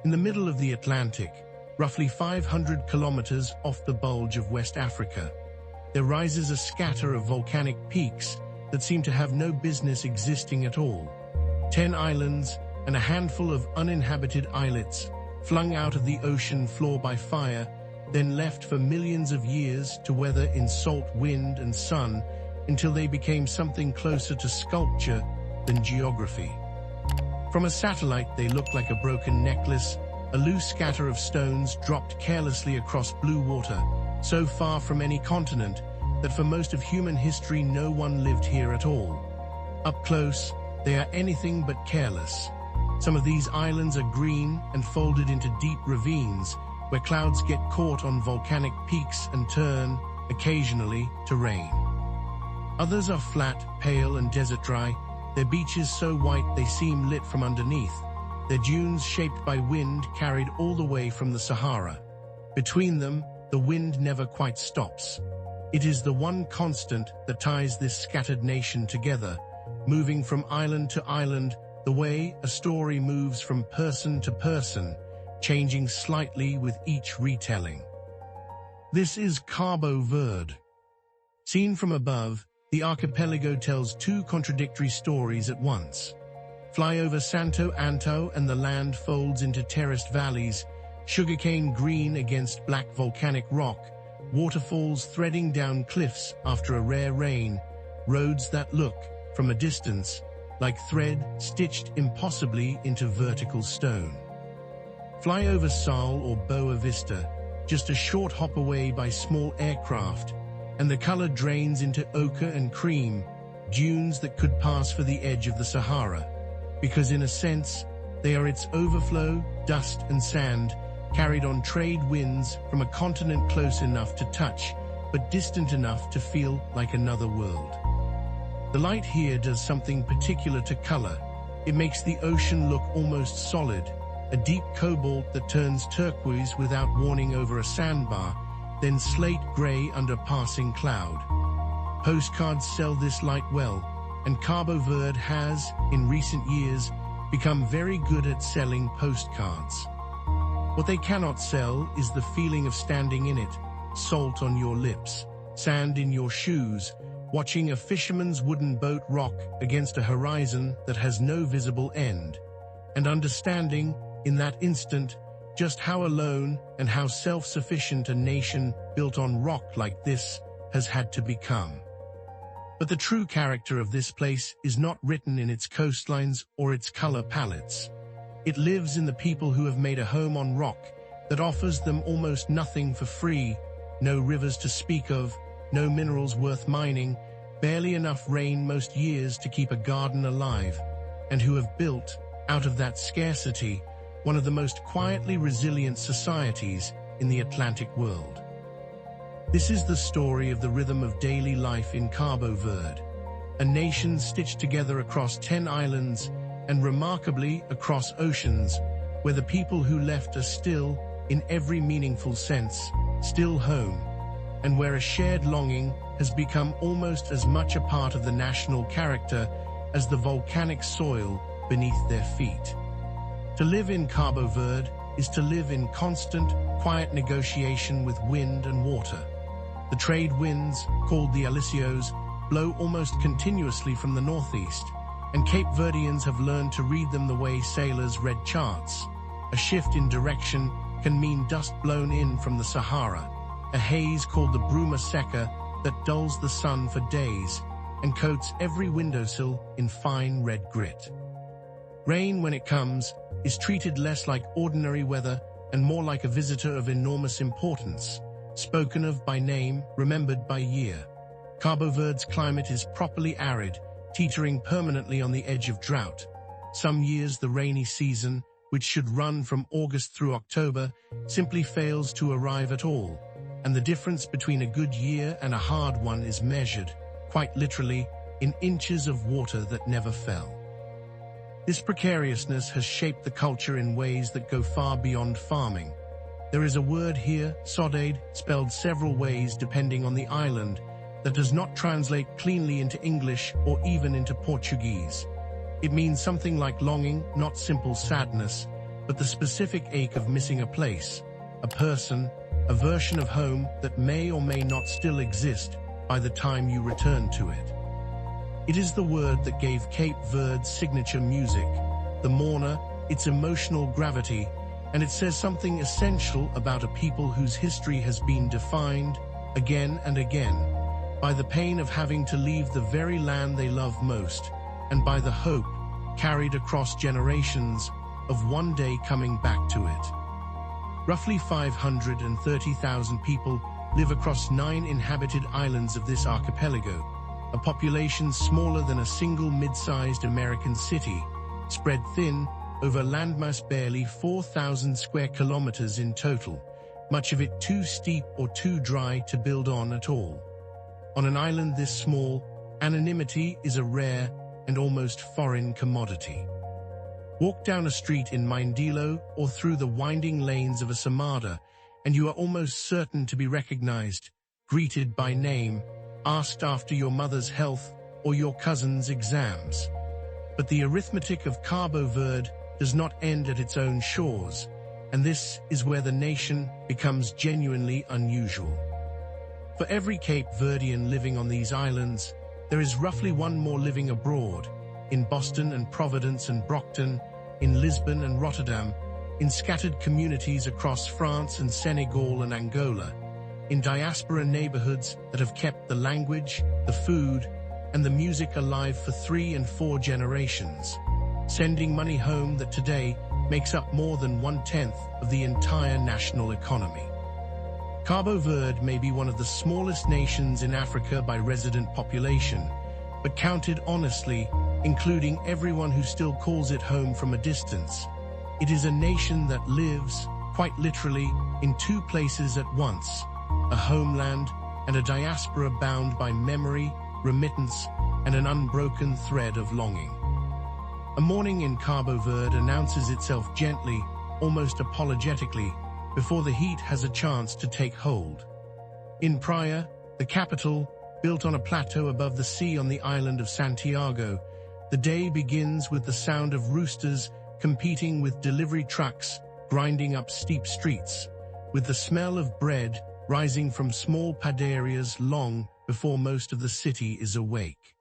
In the middle of the Atlantic, roughly 500 kilometers off the bulge of West Africa, there rises a scatter of volcanic peaks that seem to have no business existing at all. 10 islands and a handful of uninhabited islets, flung out of the ocean floor by fire, then left for millions of years to weather in salt wind and sun until they became something closer to sculpture than geography. From a satellite, they look like a broken necklace, a loose scatter of stones dropped carelessly across blue water, so far from any continent that for most of human history no one lived here at all. Up close, they are anything but careless. Some of these islands are green and folded into deep ravines, where clouds get caught on volcanic peaks and turn, occasionally, to rain. Others are flat, pale and desert dry, their beaches so white they seem lit from underneath, their dunes shaped by wind carried all the way from the Sahara. Between them, the wind never quite stops. It is the one constant that ties this scattered nation together, moving from island to island, the way a story moves from person to person, changing slightly with each retelling. This is Cabo Verde. Seen from above, the archipelago tells two contradictory stories at once. Fly over Santo Antão and the land folds into terraced valleys, sugarcane green against black volcanic rock, waterfalls threading down cliffs after a rare rain, roads that look, from a distance, like thread stitched impossibly into vertical stone. Fly over Sal or Boa Vista, just a short hop away by small aircraft, and the color drains into ochre and cream, dunes that could pass for the edge of the Sahara, because in a sense, they are its overflow, dust and sand, carried on trade winds from a continent close enough to touch, but distant enough to feel like another world. The light here does something particular to color. It makes the ocean look almost solid, a deep cobalt that turns turquoise without warning over a sandbar, then slate gray under passing cloud. Postcards sell this light well, and Cabo Verde has, in recent years, become very good at selling postcards. What they cannot sell is the feeling of standing in it, salt on your lips, sand in your shoes, watching a fisherman's wooden boat rock against a horizon that has no visible end, and understanding, in that instant, just how alone and how self-sufficient a nation built on rock like this has had to become. But the true character of this place is not written in its coastlines or its color palettes. It lives in the people who have made a home on rock that offers them almost nothing for free, no rivers to speak of, no minerals worth mining, barely enough rain most years to keep a garden alive, and who have built, out of that scarcity, one of the most quietly resilient societies in the Atlantic world. This is the story of the rhythm of daily life in Cabo Verde, a nation stitched together across 10 islands and remarkably across oceans, where the people who left are still, in every meaningful sense, still home, and where a shared longing has become almost as much a part of the national character as the volcanic soil beneath their feet. To live in Cabo Verde is to live in constant, quiet negotiation with wind and water. The trade winds, called the alisios, blow almost continuously from the northeast, and Cape Verdeans have learned to read them the way sailors read charts. A shift in direction can mean dust blown in from the Sahara, a haze called the bruma seca that dulls the sun for days and coats every windowsill in fine red grit. Rain, when it comes, is treated less like ordinary weather and more like a visitor of enormous importance, spoken of by name, remembered by year. Cabo Verde's climate is properly arid, teetering permanently on the edge of drought. Some years the rainy season, which should run from August through October, simply fails to arrive at all, and the difference between a good year and a hard one is measured, quite literally, in inches of water that never fell. This precariousness has shaped the culture in ways that go far beyond farming. There is a word here, saudade, spelled several ways depending on the island, that does not translate cleanly into English or even into Portuguese. It means something like longing, not simple sadness, but the specific ache of missing a place, a person, a version of home that may or may not still exist by the time you return to it. It is the word that gave Cape Verde's signature music, the mourner, its emotional gravity, and it says something essential about a people whose history has been defined, again and again, by the pain of having to leave the very land they love most, and by the hope, carried across generations, of one day coming back to it. Roughly 530,000 people live across 9 inhabited islands of this archipelago, a population smaller than a single mid-sized American city, spread thin over landmass barely 4,000 square kilometers in total, much of it too steep or too dry to build on at all. On an island this small, anonymity is a rare and almost foreign commodity. Walk down a street in Mindelo or through the winding lanes of a Samada, and you are almost certain to be recognized, greeted by name, asked after your mother's health or your cousin's exams. But the arithmetic of Cabo Verde does not end at its own shores, and this is where the nation becomes genuinely unusual. For every Cape Verdean living on these islands, there is roughly one more living abroad, in Boston and Providence and Brockton, in Lisbon and Rotterdam, in scattered communities across France and Senegal and Angola, in diaspora neighborhoods that have kept the language, the food, and the music alive for 3 and 4 generations, sending money home that today makes up more than 1/10 of the entire national economy. Cabo Verde may be one of the smallest nations in Africa by resident population, but counted honestly, including everyone who still calls it home from a distance, it is a nation that lives, quite literally, in 2 places at once, a homeland and a diaspora bound by memory, remittance, and an unbroken thread of longing. A morning in Cabo Verde announces itself gently, almost apologetically, before the heat has a chance to take hold. In Praia, the capital, built on a plateau above the sea on the island of Santiago, the day begins with the sound of roosters competing with delivery trucks grinding up steep streets, with the smell of bread rising from small padarias long before most of the city is awake.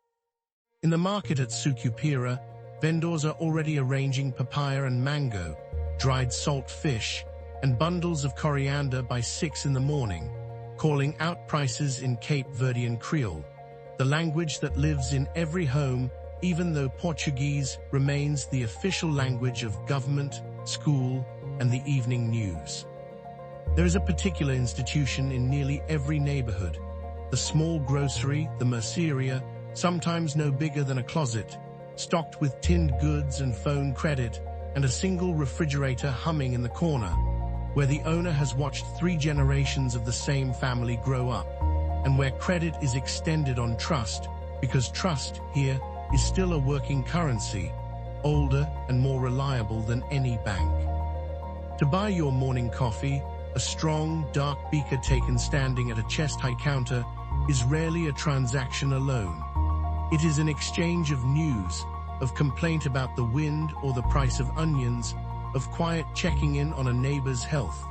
In the market at Sucupira, vendors are already arranging papaya and mango, dried salt fish, and bundles of coriander by 6 in the morning, calling out prices in Cape Verdean Creole, the language that lives in every home even though Portuguese remains the official language of government, school, and the evening news. There is a particular institution in nearly every neighborhood, the small grocery, the merceria, sometimes no bigger than a closet, stocked with tinned goods and phone credit, and a single refrigerator humming in the corner, where the owner has watched 3 generations of the same family grow up, and where credit is extended on trust, because trust here is still a working currency, older and more reliable than any bank. To buy your morning coffee, a strong, dark beaker taken standing at a chest-high counter is rarely a transaction alone. It is an exchange of news, of complaint about the wind or the price of onions, of quiet checking in on a neighbor's health,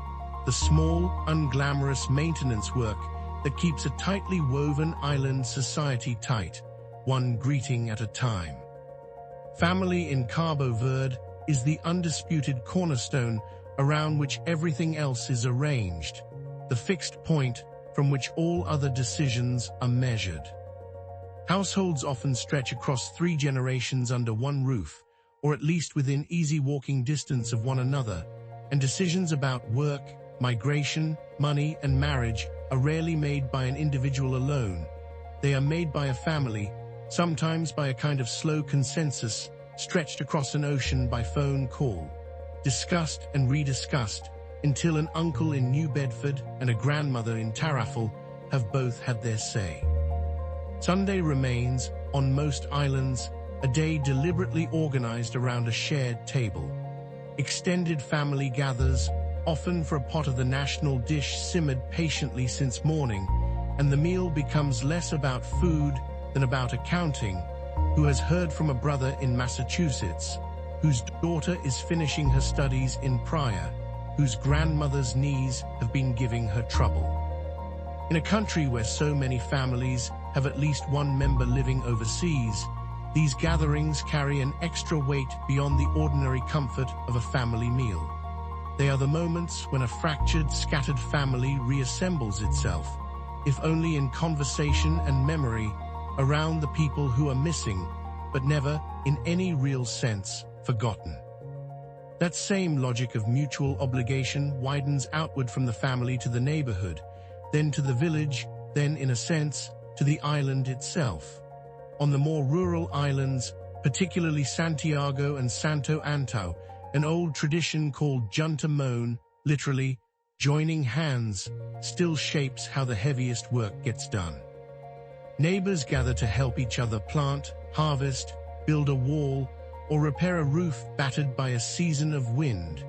the small, unglamorous maintenance work that keeps a tightly woven island society tight, one greeting at a time. Family in Cabo Verde is the undisputed cornerstone around which everything else is arranged, the fixed point from which all other decisions are measured. Households often stretch across 3 generations under one roof, or at least within easy walking distance of one another, and decisions about work, migration, money, and marriage are rarely made by an individual alone. They are made by a family, sometimes by a kind of slow consensus stretched across an ocean by phone call, discussed and rediscussed until an uncle in New Bedford and a grandmother in Tarrafal have both had their say. Sunday remains, on most islands, a day deliberately organized around a shared table. Extended family gathers, often for a pot of the national dish simmered patiently since morning, and the meal becomes less about food than about accounting, who has heard from a brother in Massachusetts, whose daughter is finishing her studies in Praia, whose grandmother's knees have been giving her trouble. In a country where so many families have at least one member living overseas, these gatherings carry an extra weight beyond the ordinary comfort of a family meal. They are the moments when a fractured, scattered family reassembles itself, if only in conversation and memory, around the people who are missing, but never, in any real sense, forgotten. That same logic of mutual obligation widens outward from the family to the neighborhood, then to the village, then, in a sense, to the island itself. On the more rural islands, particularly Santiago and Santo Antão, an old tradition called junta mão, literally, joining hands, still shapes how the heaviest work gets done. Neighbors gather to help each other plant, harvest, build a wall, or repair a roof battered by a season of wind,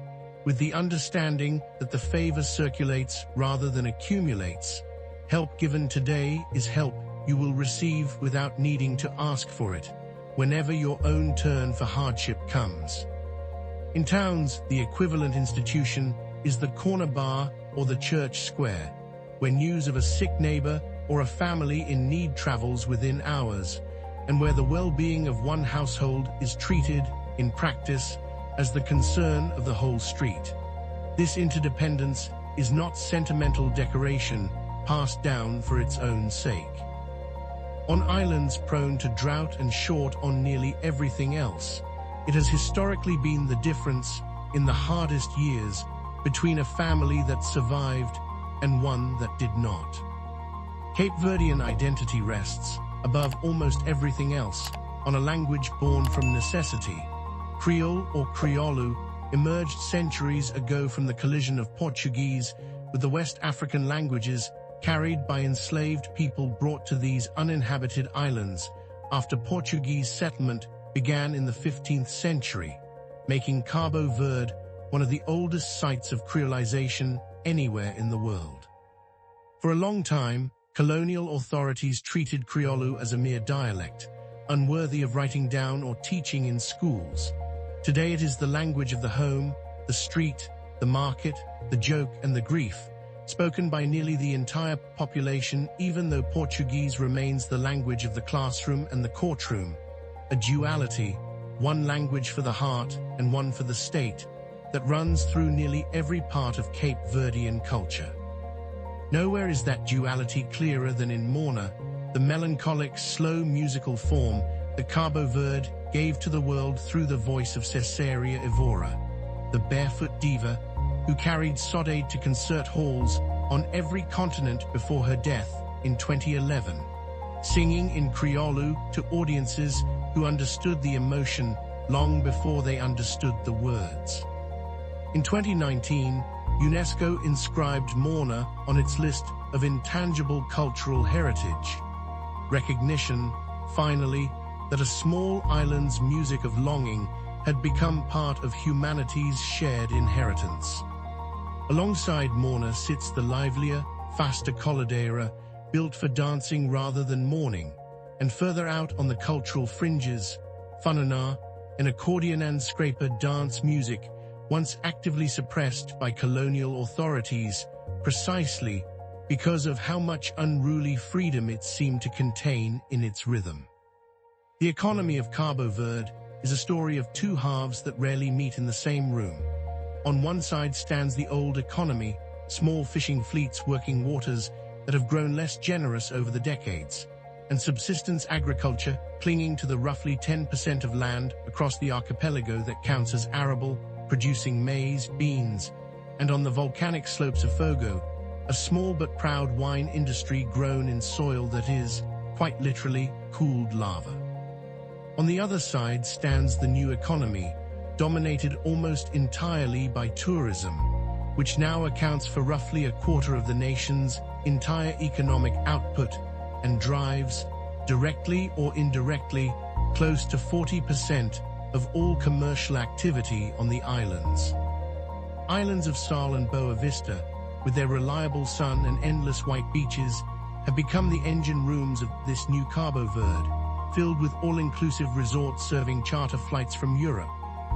with the understanding that the favor circulates rather than accumulates. Help given today is help you will receive without needing to ask for it, whenever your own turn for hardship comes. In towns, the equivalent institution is the corner bar or the church square, where news of a sick neighbor or a family in need travels within hours, and where the well-being of one household is treated, in practice, as the concern of the whole street. This interdependence is not sentimental decoration passed down for its own sake. On islands prone to drought and short on nearly everything else, it has historically been the difference, in the hardest years, between a family that survived and one that did not. Cape Verdean identity rests, above almost everything else, on a language born from necessity. Creole or Crioulo emerged centuries ago from the collision of Portuguese with the West African languages carried by enslaved people brought to these uninhabited islands after Portuguese settlement began in the 15th century, making Cabo Verde one of the oldest sites of creolization anywhere in the world. For a long time, colonial authorities treated Crioulo as a mere dialect, unworthy of writing down or teaching in schools. Today it is the language of the home, the street, the market, the joke and the grief, spoken by nearly the entire population, even though Portuguese remains the language of the classroom and the courtroom. A duality, one language for the heart and one for the state, that runs through nearly every part of Cape Verdean culture. Nowhere is that duality clearer than in Morna, the melancholic, slow musical form that Cabo Verde gave to the world through the voice of Cesaria Evora, the barefoot diva who carried Sode to concert halls on every continent before her death in 2011, singing in Crioulo to audiences who understood the emotion long before they understood the words. In 2019, UNESCO inscribed Morna on its list of intangible cultural heritage. Recognition, finally, that a small island's music of longing had become part of humanity's shared inheritance. Alongside Morna sits the livelier, faster coladeira, built for dancing rather than mourning, and further out on the cultural fringes, Funana, an accordion and scraper dance music once actively suppressed by colonial authorities, precisely because of how much unruly freedom it seemed to contain in its rhythm. The economy of Cabo Verde is a story of two halves that rarely meet in the same room. On one side stands the old economy, small fishing fleets working waters that have grown less generous over the decades, and subsistence agriculture clinging to the roughly 10% of land across the archipelago that counts as arable, producing maize, beans, and on the volcanic slopes of Fogo, a small but proud wine industry grown in soil that is, quite literally, cooled lava. On the other side stands the new economy, dominated almost entirely by tourism, which now accounts for roughly a quarter of the nation's entire economic output and drives, directly or indirectly, close to 40% of all commercial activity on the islands. Islands of Sal and Boa Vista, with their reliable sun and endless white beaches, have become the engine rooms of this new Cabo Verde, filled with all-inclusive resorts serving charter flights from Europe,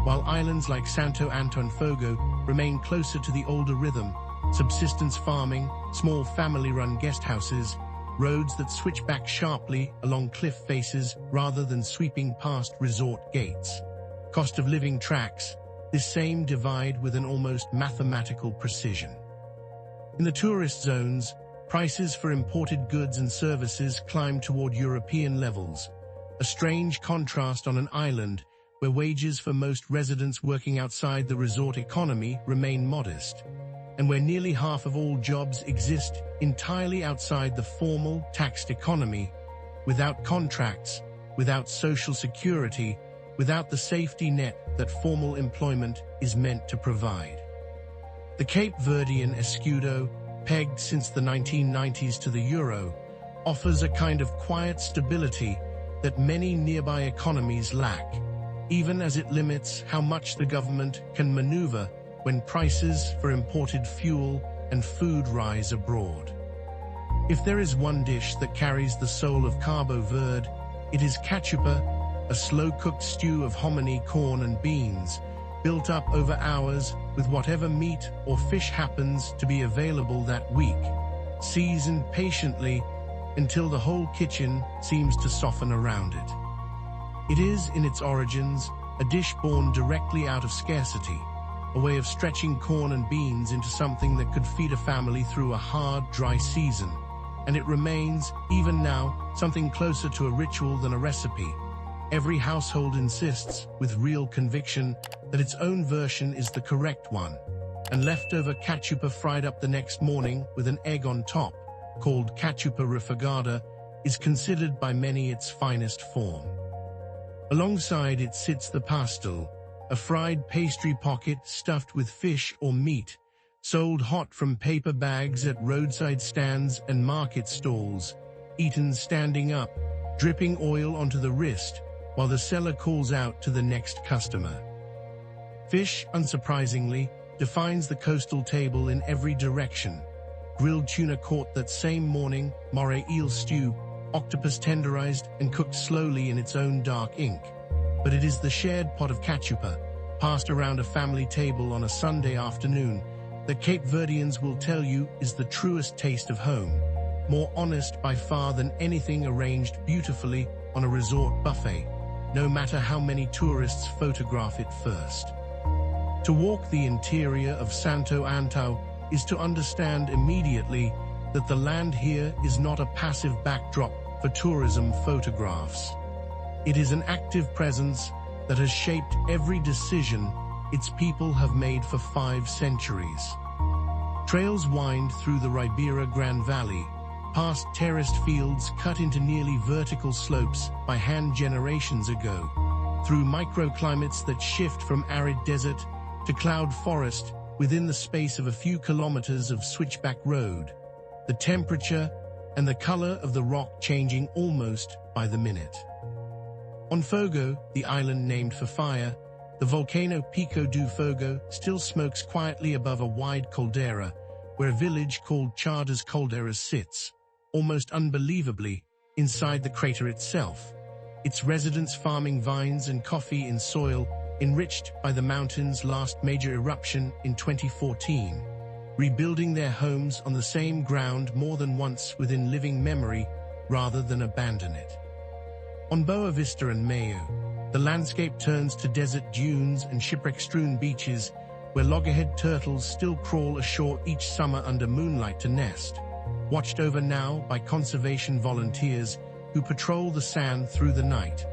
while islands like Santo Antão and Fogo remain closer to the older rhythm: subsistence farming, small family-run guest houses, roads that switch back sharply along cliff faces rather than sweeping past resort gates. Cost of living tracks this same divide with an almost mathematical precision. In the tourist zones, prices for imported goods and services climb toward European levels, a strange contrast on an island where wages for most residents working outside the resort economy remain modest, and where nearly half of all jobs exist entirely outside the formal, taxed economy, without contracts, without social security, without the safety net that formal employment is meant to provide. The Cape Verdean escudo, pegged since the 1990s to the euro, offers a kind of quiet stability that many nearby economies lack, even as it limits how much the government can maneuver when prices for imported fuel and food rise abroad. If there is one dish that carries the soul of Cabo Verde, it is cachupa, a slow-cooked stew of hominy, corn and beans, built up over hours with whatever meat or fish happens to be available that week, seasoned patiently until the whole kitchen seems to soften around it. It is, in its origins, a dish born directly out of scarcity, a way of stretching corn and beans into something that could feed a family through a hard, dry season, and it remains, even now, something closer to a ritual than a recipe. Every household insists, with real conviction, that its own version is the correct one, and leftover cachupa fried up the next morning with an egg on top, called cachupa refogada, is considered by many its finest form. Alongside it sits the pastel, a fried pastry pocket stuffed with fish or meat, sold hot from paper bags at roadside stands and market stalls, eaten standing up, dripping oil onto the wrist, while the seller calls out to the next customer. Fish, unsurprisingly, defines the coastal table in every direction. Grilled tuna caught that same morning, moray eel stew, octopus tenderized and cooked slowly in its own dark ink. But it is the shared pot of cachupa, passed around a family table on a Sunday afternoon, that Cape Verdeans will tell you is the truest taste of home, more honest by far than anything arranged beautifully on a resort buffet, no matter how many tourists photograph it first. To walk the interior of Santo Antão is to understand immediately that the land here is not a passive backdrop for tourism photographs. It is an active presence that has shaped every decision its people have made for 5 centuries. Trails wind through the Ribeira Grande Valley, past terraced fields cut into nearly vertical slopes by hand generations ago, through microclimates that shift from arid desert to cloud forest within the space of a few kilometers of switchback road, the temperature and the color of the rock changing almost by the minute. On Fogo, the island named for fire, the volcano Pico do Fogo still smokes quietly above a wide caldera, where a village called Chadas Calderas sits, almost unbelievably, inside the crater itself, its residents farming vines and coffee in soil enriched by the mountain's last major eruption in 2014, rebuilding their homes on the same ground more than once within living memory rather than abandon it. On Boa Vista and Maio, the landscape turns to desert dunes and shipwreck-strewn beaches where loggerhead turtles still crawl ashore each summer under moonlight to nest, watched over now by conservation volunteers who patrol the sand through the night,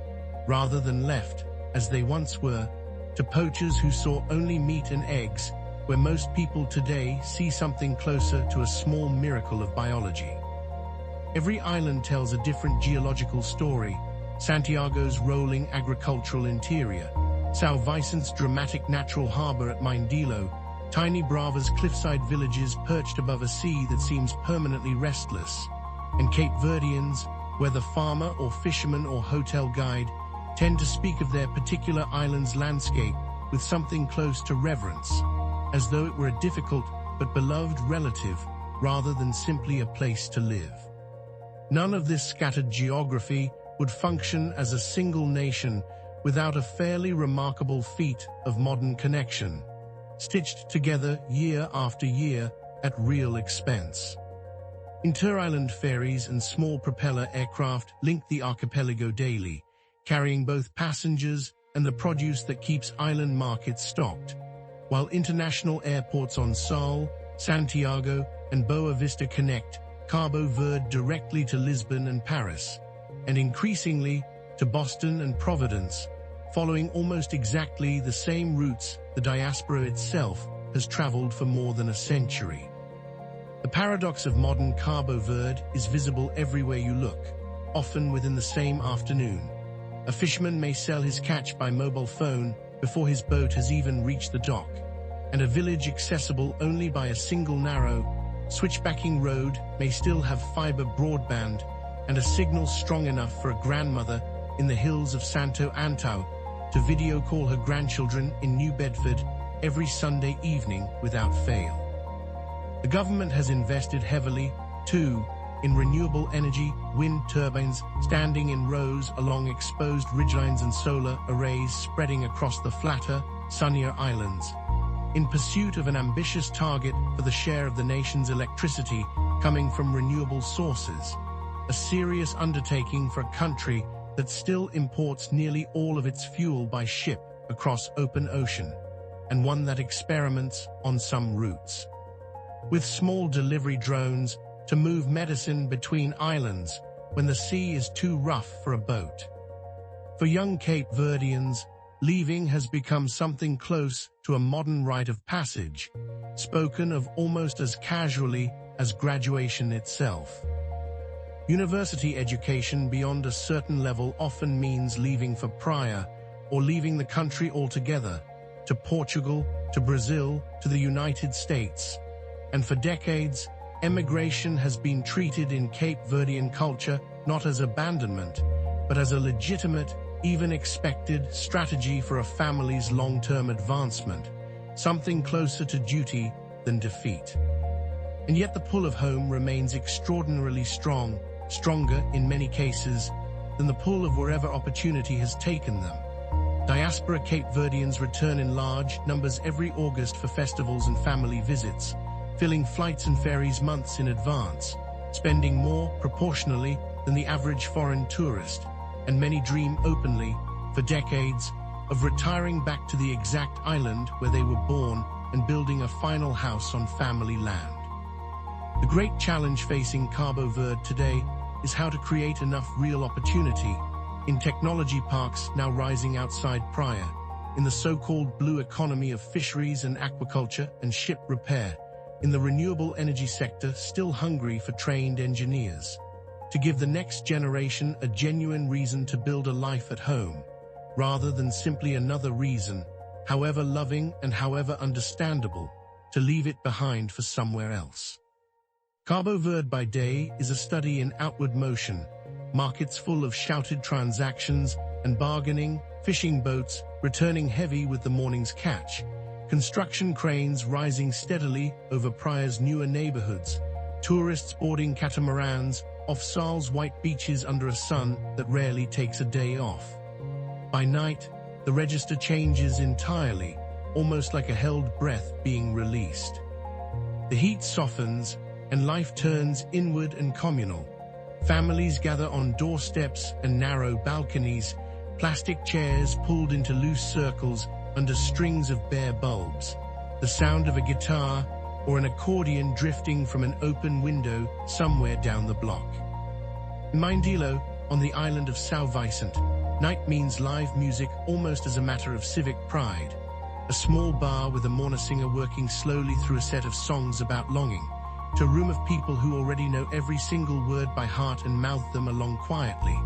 rather than left, as they once were, to poachers who saw only meat and eggs, where most people today see something closer to a small miracle of biology. Every island tells a different geological story: Santiago's rolling agricultural interior, São Vicent's dramatic natural harbor at Mindelo, tiny Brava's cliffside villages perched above a sea that seems permanently restless, and Cape Verdeans, where the farmer or fisherman or hotel guide tend to speak of their particular island's landscape with something close to reverence, as though it were a difficult but beloved relative rather than simply a place to live. None of this scattered geography would function as a single nation without a fairly remarkable feat of modern connection, stitched together year after year at real expense. Inter-island ferries and small propeller aircraft link the archipelago daily, carrying both passengers and the produce that keeps island markets stocked, while international airports on Sal, Santiago, and Boa Vista connect Cabo Verde directly to Lisbon and Paris, and increasingly to Boston and Providence, following almost exactly the same routes the diaspora itself has traveled for more than a century. The paradox of modern Cabo Verde is visible everywhere you look, often within the same afternoon. A fisherman may sell his catch by mobile phone before his boat has even reached the dock, and a village accessible only by a single narrow, switchbacking road may still have fiber broadband and a signal strong enough for a grandmother in the hills of Santo Antão to video call her grandchildren in New Bedford every Sunday evening without fail. The government has invested heavily, too, in renewable energy, wind turbines standing in rows along exposed ridgelines and solar arrays spreading across the flatter, sunnier islands, in pursuit of an ambitious target for the share of the nation's electricity coming from renewable sources, a serious undertaking for a country that still imports nearly all of its fuel by ship across open ocean, and one that experiments on some routes with small delivery drones to move medicine between islands when the sea is too rough for a boat. For young Cape Verdeans, leaving has become something close to a modern rite of passage, spoken of almost as casually as graduation itself. University education beyond a certain level often means leaving for prior, or leaving the country altogether, to Portugal, to Brazil, to the United States. And for decades, emigration has been treated in Cape Verdean culture not as abandonment, but as a legitimate, even expected strategy for a family's long-term advancement, something closer to duty than defeat. And yet the pull of home remains extraordinarily strong, stronger in many cases than the pull of wherever opportunity has taken them. Diaspora Cape Verdeans return in large numbers every August for festivals and family visits, filling flights and ferries months in advance, spending more proportionally than the average foreign tourist, and many dream openly, for decades, of retiring back to the exact island where they were born and building a final house on family land. The great challenge facing Cabo Verde today is how to create enough real opportunity in technology parks now rising outside Praia, in the so-called blue economy of fisheries and aquaculture and ship repair, in the renewable energy sector still hungry for trained engineers, to give the next generation a genuine reason to build a life at home, rather than simply another reason, however loving and however understandable, to leave it behind for somewhere else. Cabo Verde by day is a study in outward motion, markets full of shouted transactions and bargaining, fishing boats returning heavy with the morning's catch, construction cranes rising steadily over Praia's newer neighborhoods, tourists boarding catamarans off Sal's white beaches under a sun that rarely takes a day off. By night, the register changes entirely, almost like a held breath being released. The heat softens, and life turns inward and communal. Families gather on doorsteps and narrow balconies, plastic chairs pulled into loose circles under strings of bare bulbs, the sound of a guitar or an accordion drifting from an open window somewhere down the block. In Mindelo, on the island of São Vicente, night means live music almost as a matter of civic pride. A small bar with a mourner singer working slowly through a set of songs about longing, to a room of people who already know every single word by heart and mouth them along quietly.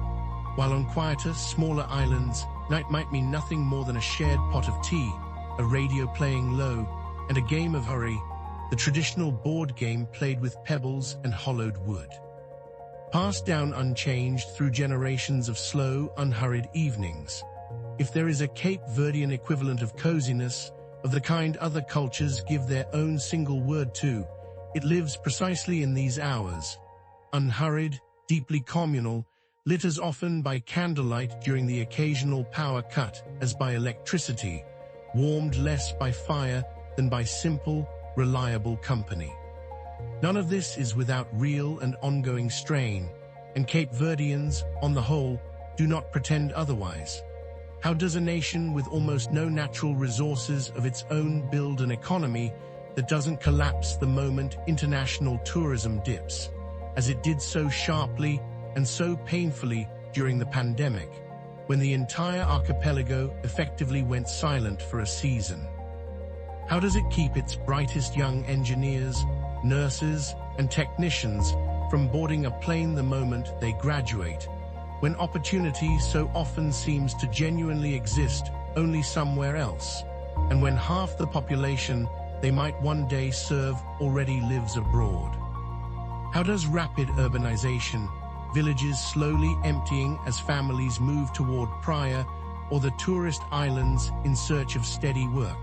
While on quieter, smaller islands, night might mean nothing more than a shared pot of tea, a radio playing low, and a game of hurry, the traditional board game played with pebbles and hollowed wood. Passed down unchanged through generations of slow, unhurried evenings. If there is a Cape Verdean equivalent of coziness, of the kind other cultures give their own single word to, it lives precisely in these hours. Unhurried, deeply communal, lit as often by candlelight during the occasional power cut as by electricity, warmed less by fire than by simple, reliable company. None of this is without real and ongoing strain, and Cape Verdeans, on the whole, do not pretend otherwise. How does a nation with almost no natural resources of its own build an economy that doesn't collapse the moment international tourism dips, as it did so sharply and so painfully during the pandemic, when the entire archipelago effectively went silent for a season? How does it keep its brightest young engineers, nurses, and technicians from boarding a plane the moment they graduate, when opportunity so often seems to genuinely exist only somewhere else, and when half the population they might one day serve already lives abroad? How does rapid urbanization, villages slowly emptying as families move toward Praia or the tourist islands in search of steady work,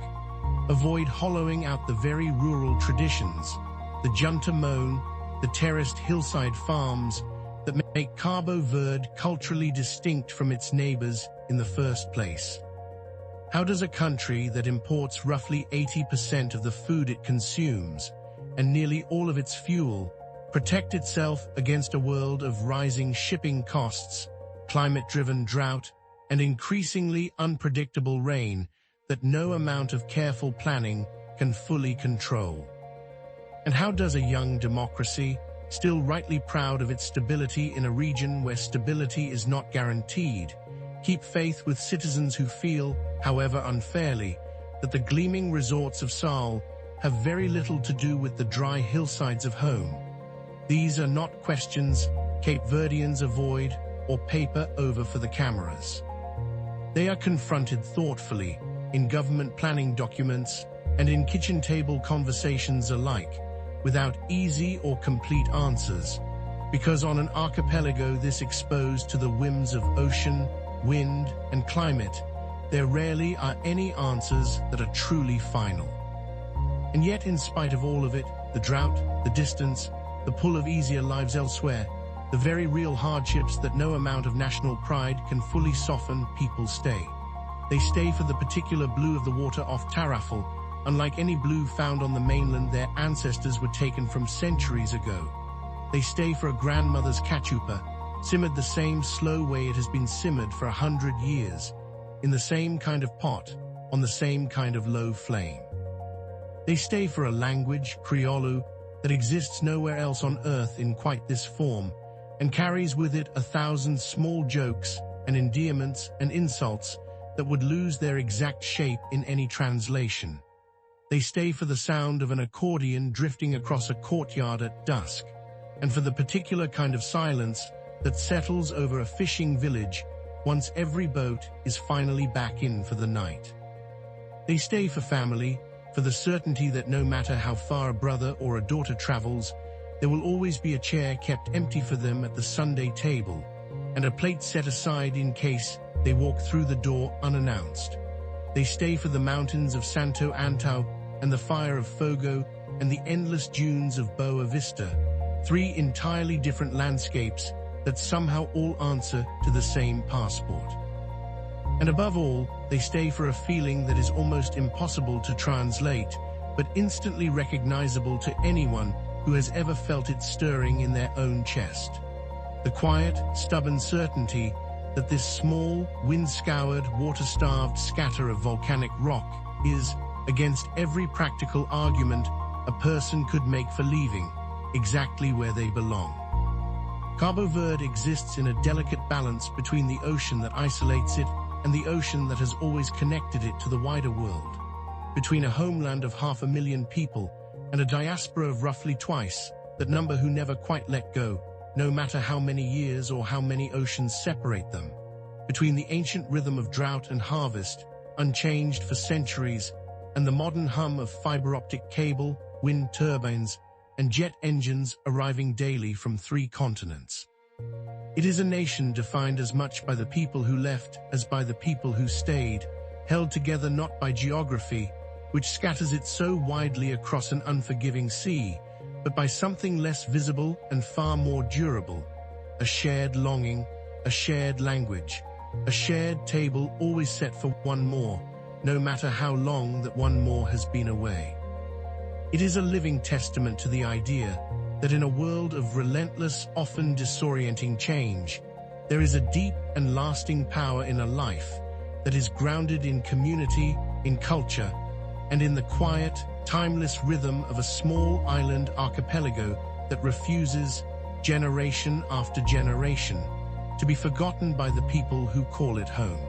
avoid hollowing out the very rural traditions, the junta moan, the terraced hillside farms that make Cabo Verde culturally distinct from its neighbors in the first place? How does a country that imports roughly 80% of the food it consumes and nearly all of its fuel protect itself against a world of rising shipping costs, climate-driven drought, and increasingly unpredictable rain that no amount of careful planning can fully control? And how does a young democracy, still rightly proud of its stability in a region where stability is not guaranteed, keep faith with citizens who feel, however unfairly, that the gleaming resorts of Sal have very little to do with the dry hillsides of home? These are not questions Cape Verdeans avoid or paper over for the cameras. They are confronted thoughtfully in government planning documents and in kitchen table conversations alike, without easy or complete answers, because on an archipelago this exposed to the whims of ocean, wind, and climate, there rarely are any answers that are truly final. And yet, in spite of all of it, the drought, the distance, the pull of easier lives elsewhere, the very real hardships that no amount of national pride can fully soften, people stay. They stay for the particular blue of the water off Tarrafal. Unlike any blue found on the mainland, their ancestors were taken from centuries ago. They stay for a grandmother's cachupa, simmered the same slow way it has been simmered for 100 years, in the same kind of pot, on the same kind of low flame. They stay for a language, Criollo, that exists nowhere else on earth in quite this form, and carries with it 1,000 small jokes and endearments and insults that would lose their exact shape in any translation. They stay for the sound of an accordion drifting across a courtyard at dusk, and for the particular kind of silence that settles over a fishing village once every boat is finally back in for the night. They stay for family, for the certainty that no matter how far a brother or a daughter travels, there will always be a chair kept empty for them at the Sunday table, and a plate set aside in case they walk through the door unannounced. They stay for the mountains of Santo Antão and the fire of Fogo and the endless dunes of Boa Vista, three entirely different landscapes that somehow all answer to the same passport. And above all, they stay for a feeling that is almost impossible to translate, but instantly recognizable to anyone who has ever felt it stirring in their own chest. The quiet, stubborn certainty that this small, wind-scoured, water-starved scatter of volcanic rock is, against every practical argument a person could make for leaving, exactly where they belong. Cabo Verde exists in a delicate balance between the ocean that isolates it and the ocean that has always connected it to the wider world, between a homeland of 500,000 people and a diaspora of roughly twice that number who never quite let go, no matter how many years or how many oceans separate them, between the ancient rhythm of drought and harvest, unchanged for centuries, and the modern hum of fiber-optic cable, wind turbines, and jet engines arriving daily from 3 continents. It is a nation defined as much by the people who left as by the people who stayed, held together not by geography, which scatters it so widely across an unforgiving sea, but by something less visible and far more durable, a shared longing, a shared language, a shared table always set for one more, no matter how long that one more has been away. It is a living testament to the idea that in a world of relentless, often disorienting change, there is a deep and lasting power in a life that is grounded in community, in culture, and in the quiet, timeless rhythm of a small island archipelago that refuses, generation after generation, to be forgotten by the people who call it home.